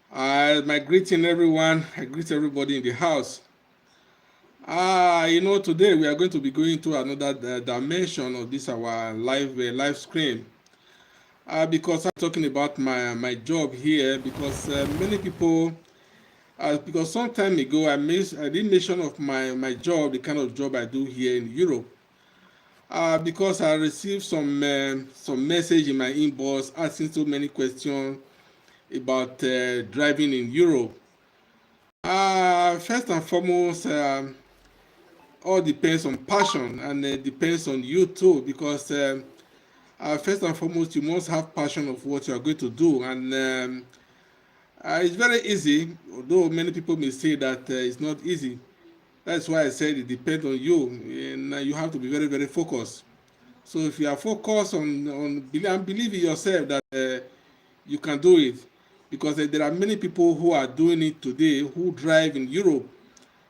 My greeting, everyone. I greet everybody in the house. Today we are going to be going to another dimension of this our live stream. Because I'm talking about my job here. Because many people, because some time ago I did mention of my job, the kind of job I do here in Europe. Because I received some message in my inbox asking so many questions about driving in Europe. First and foremost, all depends on passion and depends on you too, because first and foremost, you must have passion of what you are going to do, and it's very easy. Although many people may say that it's not easy. That's why I said it depends on you, and you have to be very very focused. So if you are focused and believe in yourself that you can do it, because there are many people who are doing it today who drive in Europe.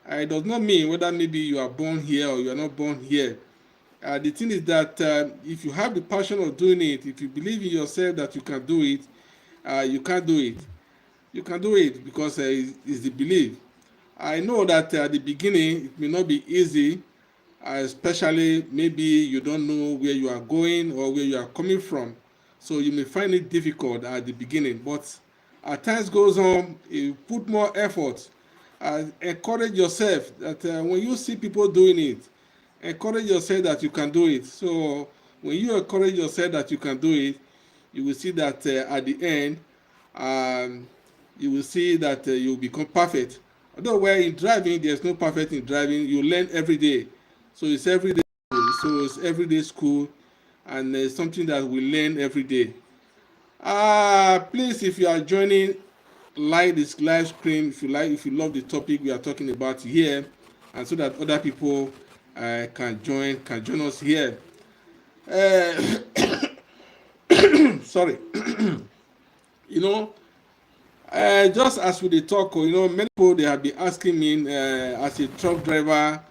It does not mean whether maybe you are born here or you are not born here. The thing is that if you have the passion of doing it, if you believe in yourself that you can do it, you can do it. You can do it because it's the belief. I know that at the beginning it may not be easy, especially maybe you don't know where you are going or where you are coming from. So you may find it difficult at the beginning, but as time goes on, you put more effort. Encourage yourself that when you see people doing it, encourage yourself that you can do it. So when you encourage yourself that you can do it, you will see that at the end, um, you will see that you will become perfect. Although where in driving, there's no perfect in driving. You learn every day. So it's every day. So it's everyday school, and something that we learn every day. Please, if you are joining, like this live stream. If you love the topic we are talking about here, and so that other people can join us here. Uh, Sorry, you know, just as we dey talk, many people they have been asking me as a truck driver,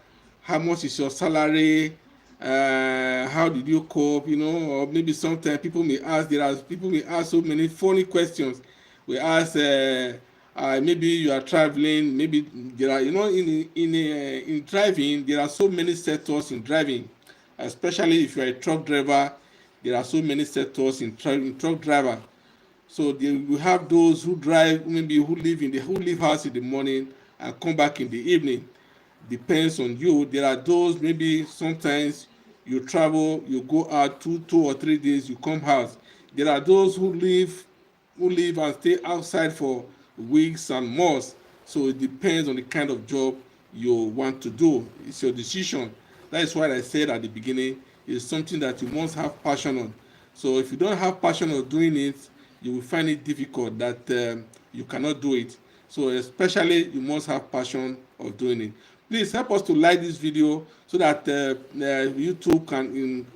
how much is your salary? How did you cope? Or maybe sometimes people may ask. There are people may ask so many funny questions. We ask, maybe you are traveling. Maybe there are, in driving there are so many sectors in driving, especially if you are a truck driver. There are so many sectors in truck driver. So we have those who drive, maybe who leave house in the morning and come back in the evening. Depends on you. There are those, maybe sometimes you travel, you go out 2 or 3 days, you come house. There are those who live and stay outside for weeks and months. So it depends on the kind of job you want to do. It's your decision. That is why I said at the beginning, it's something that you must have passion on. So if you don't have passion of doing it, you will find it difficult that you cannot do it. So especially you must have passion of doing it. Please help us to like this video so that YouTube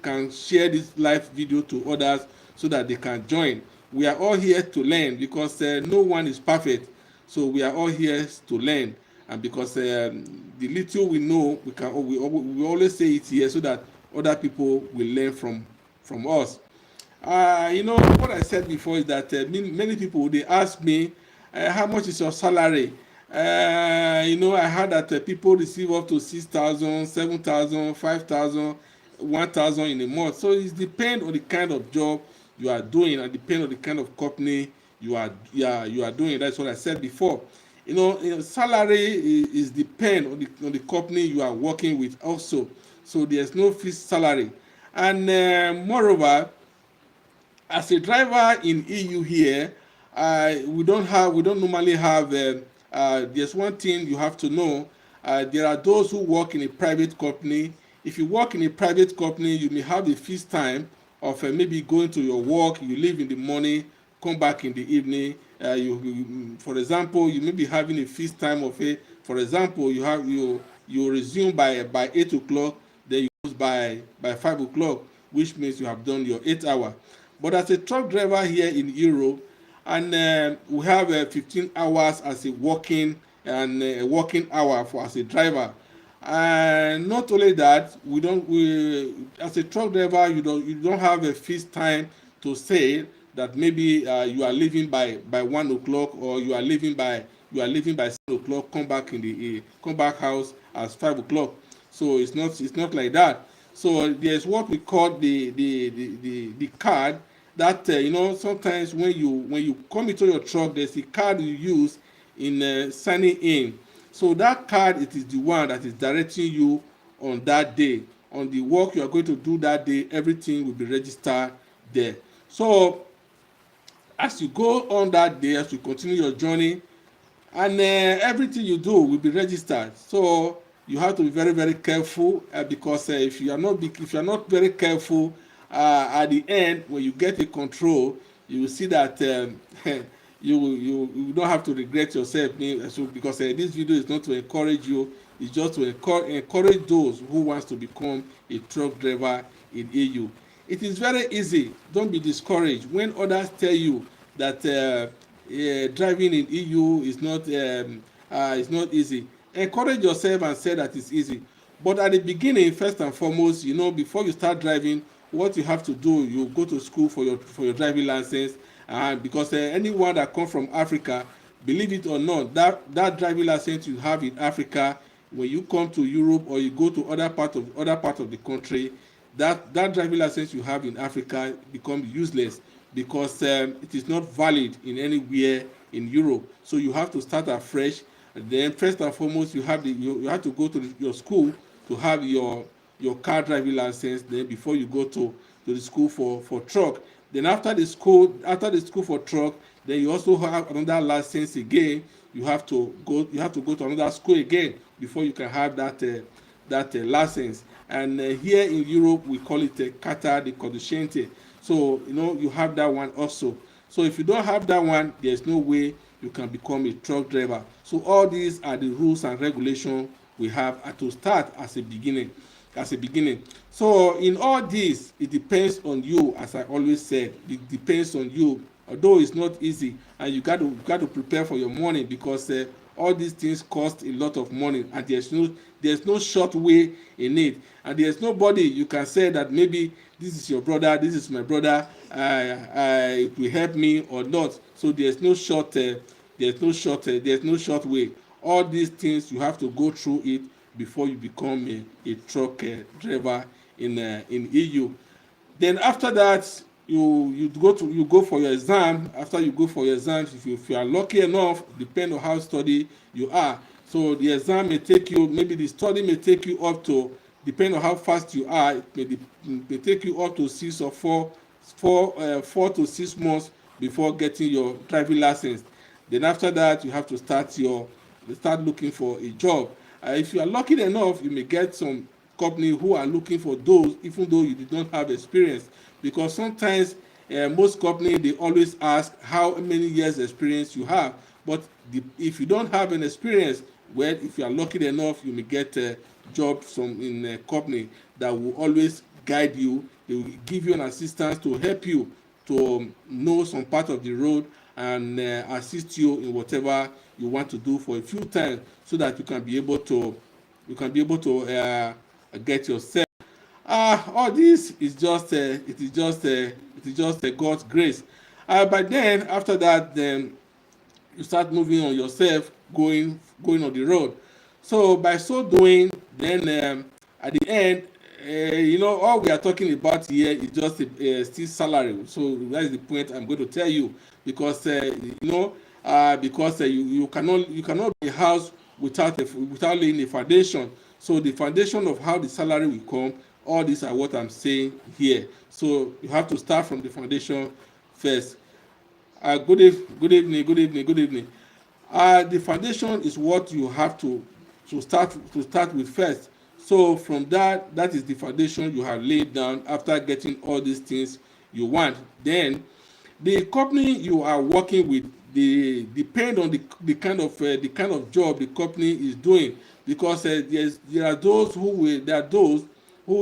can share this live video to others so that they can join. We are all here to learn because no one is perfect. So we are all here to learn, and because the little we know, we always say it here so that other people will learn from us. What I said before is that many people they ask me, how much is your salary? I heard that people receive up to 6,000, 7,000, 5,000, 1,000 in a month. So it depends on the kind of job you are doing and depend on the kind of company you are doing. That's what I said before. Salary is depend on the company you are working with also. So there's no fixed salary, and moreover, as a driver in EU here, we don't normally have. There's one thing you have to know. There are those who work in a private company. If you work in a private company, you may have a fixed time of maybe going to your work. You leave in the morning, come back in the evening. For example, you may be having a fixed time of a. For example, you resume by 8 o'clock, then you close by 5 o'clock, which means you have done your 8 hour. But as a truck driver here in Europe, and we have 15 hours as a working hour for as a driver. And not only that, we as a truck driver, you don't have a fixed time to say. that maybe you are leaving by 1 o'clock, or you are leaving by 7 o'clock, come back house as 5 o'clock. So it's not like that. So there's what we call the card that sometimes when you come into your truck, there's a card you use in signing in. So that card, it is the one that is directing you on that day, on the work you are going to do that day. Everything will be registered there. So as you go on that day, as you continue your journey, and everything you do will be registered. So you have to be very very careful, because if you are not very careful, at the end when you get a control, you will see that you don't have to regret yourself. So because this video is not to encourage you, it's just to encourage those who wants to become a truck driver in EU. It is very easy. Don't be discouraged when others tell you that driving in EU is not easy. Encourage yourself and say that it's easy. But at the beginning, first and foremost, before you start driving, what you have to do, you go to school for your driving license. And because anyone that comes from Africa, believe it or not, that driving license you have in Africa, when you come to Europe or you go to other part of the country, that driving license you have in Africa becomes useless, because it is not valid in anywhere in Europe. So you have to start afresh. And then first and foremost, you have to go to your school to have your car driving license. Then before you go to the school for truck. Then after the school for truck, then you also have another license again. You have to go to another school again before you can have that license. And here in Europe we call it carta di conducente. So you have that one also. So if you don't have that one, there's no way you can become a truck driver. So all these are the rules and regulations we have to start as a beginning. So in all this, it depends on you. As I always said, it depends on you. Although it's not easy, and you got to prepare for your money, because all these things cost a lot of money, and there's no short way in it, and there's nobody you can say that maybe this is your brother, this is my brother, it will help me or not. So there's no short way. All these things you have to go through it before you become a truck driver in EU. Then after that, you go for your exam. After you go for your exams, if you are lucky enough, depend on how study you are. So the exam may take you, maybe the study may take you up to, depend on how fast you are, it may take you up to 4 to 6 months before getting your driving license. Then after that, you have to start looking for a job. If you are lucky enough, you may get some company who are looking for those, even though you did not have experience, because sometimes most companies, they always ask how many years experience you have. But if you don't have an experience, well, if you are lucky enough, you may get a job in a company that will always guide you. They will give you an assistance to help you to know some part of the road, and assist you in whatever you want to do for a few times, so that you can be able to get yourself. All this is just God's grace. But then after that, then you start moving on yourself, going on the road. So by so doing, then at the end, all we are talking about here is just still salary. So that is the point I'm going to tell you, because you cannot be a house without laying a foundation. So the foundation of how the salary will come, all these are what I'm saying here. So you have to start from the foundation first. Good evening. The foundation is what you have to start with first. So from that is the foundation you have laid down after getting all these things you want. Then the company you are working with, they depend on the kind of job the company is doing, because there are those who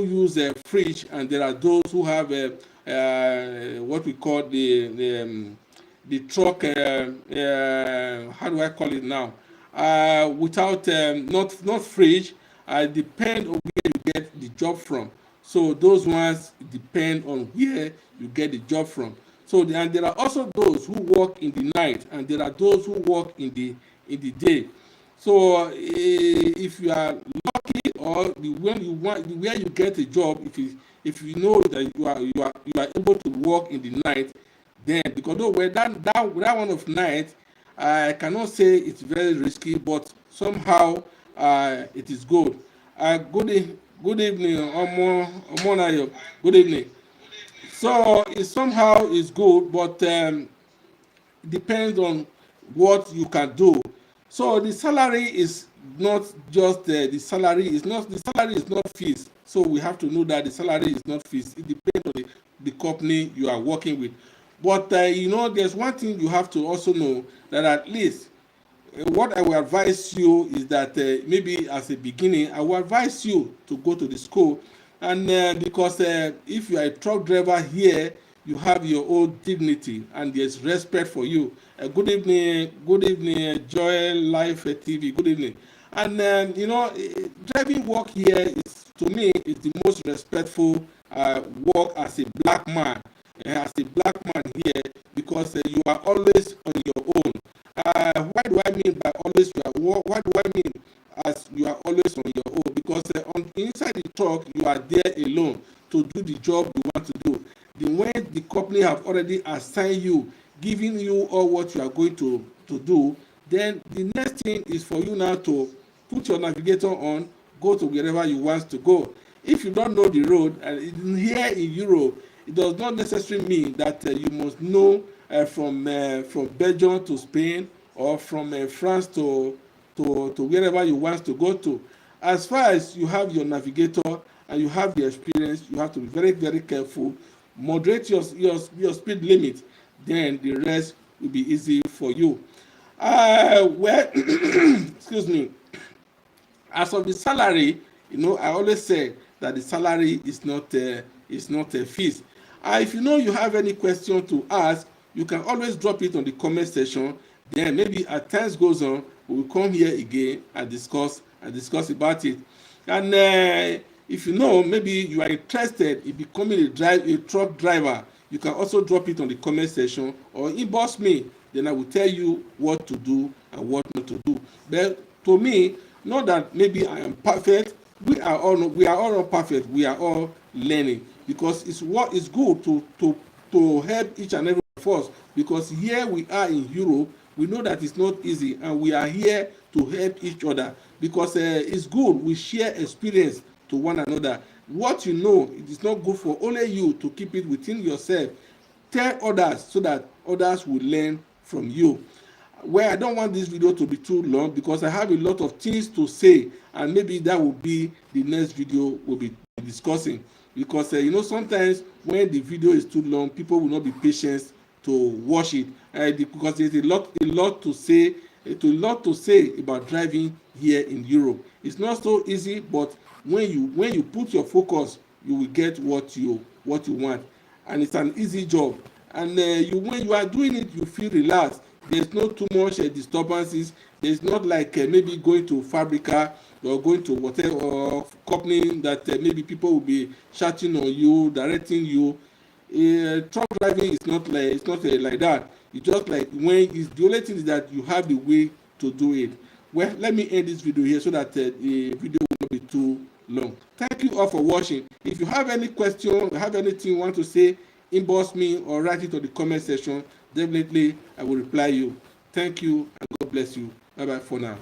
use a fridge, and there are those who have what we call the truck, how do I call it now, without not fridge. Depend on where you get the job from. So those ones depend on where you get the job from. So and there are also those who work in the night, and there are those who work in the day. So if you are lucky, or when you want, where you get a job, if you know that you are able to work in the night, then because though when that one of night, I cannot say it's very risky, but somehow it is good. Good evening, Omonayo. Good evening. So it somehow is good, but depends on what you can do. So the salary is not just the salary is not fees. So we have to know that the salary is not fees. It depends on the company you are working with. But there's one thing you have to also know, that at least what I will advise you is that maybe as a beginning, I will advise you to go to the school, and because if you are a truck driver here, you have your own dignity and there's respect for you. Good evening, Joy Life TV. Good evening. And driving work here is, to me, is the most respectful work as a black man. As a black man here, because you are always on your own. Why do I mean by always you are? What do I mean as you are always on your own? Because inside the truck, you are there alone to do the job you want to do. When the company have already assigned you, giving you all what you are going to do, then the next thing is for you now to put your navigator on, go to wherever you want to go. If you don't know the road, here in Europe, it does not necessarily mean that you must know from Belgium to Spain, or from France to wherever you want to go to. As far as you have your navigator and you have the experience, you have to be very, very careful. Moderate your speed limit, then the rest will be easy for you. Well, excuse me. As of the salary, I always say that the salary is not a fees. If you have any question to ask, you can always drop it on the comment section. Then maybe as time goes on, we will come here again and discuss about it. And if maybe you are interested in becoming a truck driver, you can also drop it on the comment section or inbox me. Then I will tell you what to do and what not to do. But to me, not that maybe I am perfect. We are all not perfect. We are all learning, because it's good to help each and every one of us, because here we are in Europe. We know that it's not easy, and we are here to help each other, because it's good we share experience to one another. What it is not good for only you to keep it within yourself. Tell others so that others will learn from you. Well, I don't want this video to be too long, because I have a lot of things to say, and maybe that will be the next video we'll be discussing. Because sometimes when the video is too long, people will not be patient to watch it, because there's a lot to say about driving here in Europe. It's not so easy, but when you put your focus, you will get what you want, and it's an easy job. And when you are doing it, you feel relaxed. There's not too much disturbances. There's not like maybe going to Fabrica or going to whatever company that maybe people will be shouting on you, directing you. Truck driving is not like that. It's just like the only thing is that you have the way to do it. Well, let me end this video here so that the video will not be too long. Thank you all for watching. If you have any question, have anything you want to say, inbox me or write it on the comment section. Definitely I will reply you. Thank you, and God bless you. Bye bye for now.